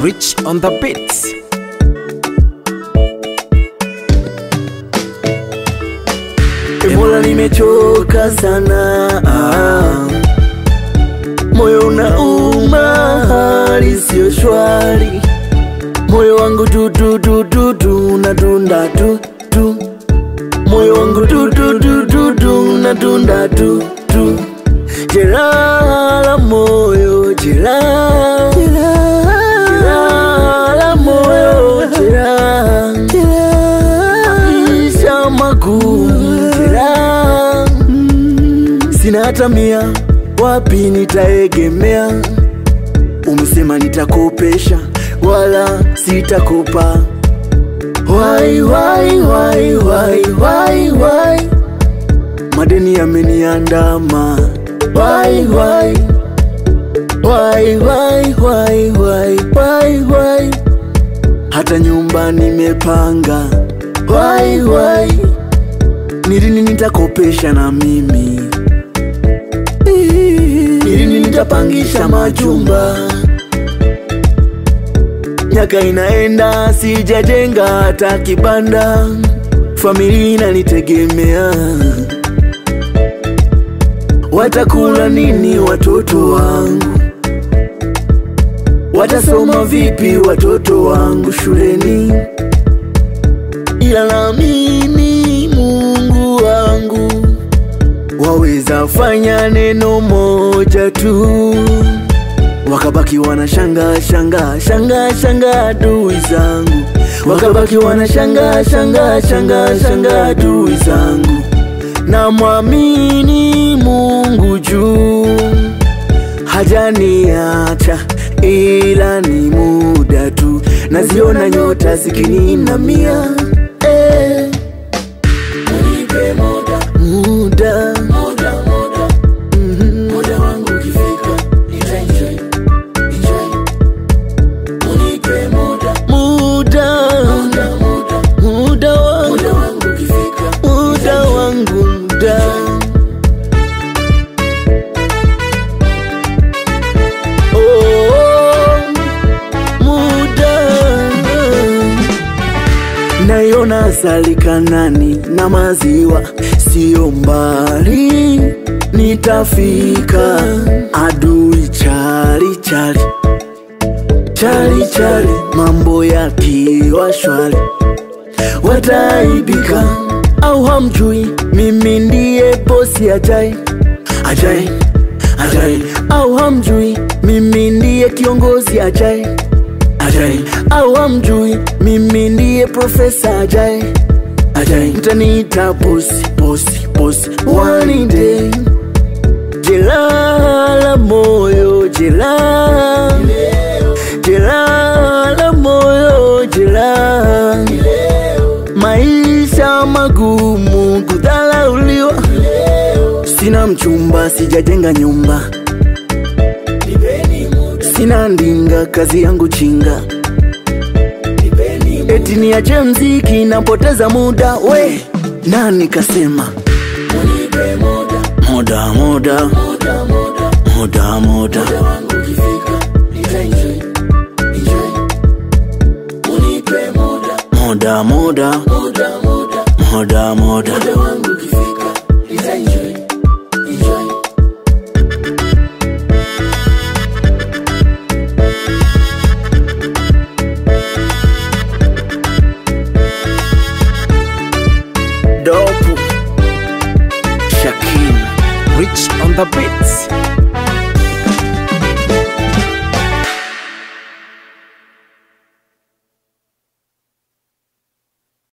Rich on the beats. Mola nimechoka sana, moyo unauma, hali sio shwari. Moyo wangu du du du du du unadunda du du. Moyo wangu du du du du du unadunda du du. Jeraha la moyo, jeraha, jeraha la moyo, jeraha, maisha magumu, jeraha. Sina hata mia, wapi nitaegemea? Umesema nitakopesha, wala sitakopa. Why, why, why, why, why, why? Madeni yameniandama. Why, why? Why, why, why, why, why, why? Hata nyumba nimepanga. Why, why? Ni lini nitakopesha na mimi? Ni lini nitapangisha majumba? Miaka inaenda sijajenga hata kibanda. Familia inanitegemea. Watakula nini watoto wangu? Watasoma vipi watoto wangu shuleni? Ila naamini Mungu wangu waweza fanya neno moja tu, wakabaki wanashanga shanga shanga shanga adui zangu, wakabaki wanashanga shanga shanga shanga adui zangu. Na muamini Mungu juu, hajaniacha ila ni muda tu. Naziona nyota zikininamia. Unipe muda, muda, muda, muda. Muda wangu ukifika nitaenjoy, enjoy. Unipe muda, muda, muda, muda. Muda wangu ukifika, muda wangu, muda. Naiona asali Kanani na maziwa sio mbali, nitafika. Adui chali chali chali chali, mambo yakiwa shwari wataibika. Au hamjui mimi ndiye bosi ajai, ajai, ajai. Au hamjui mimi ndiye kiongozi ajai, ajai. Au hamjui mimi ndiye profesa ajai, ajai. Mtaniita bosi, bosi, bosi one day. Jeraha la moyo, jeraha, jeraha la moyo, jeraha. Maisha magumu, kudharauliwa. Sina mchumba, sijajenga nyumba. Sina ndinga, kazi yangu chinga. Eti niache mziki, napoteza muda. We, nani kasema? Unipe muda, muda, muda, muda, muda, muda, muda. Muda wangu ukifika nitaenjoy, enjoy. Unipe muda, muda, muda, muda, muda, muda, muda. Muda wangu ukifika nitaenjoy, enjoy. Dope. Shakin. Rich on the beats.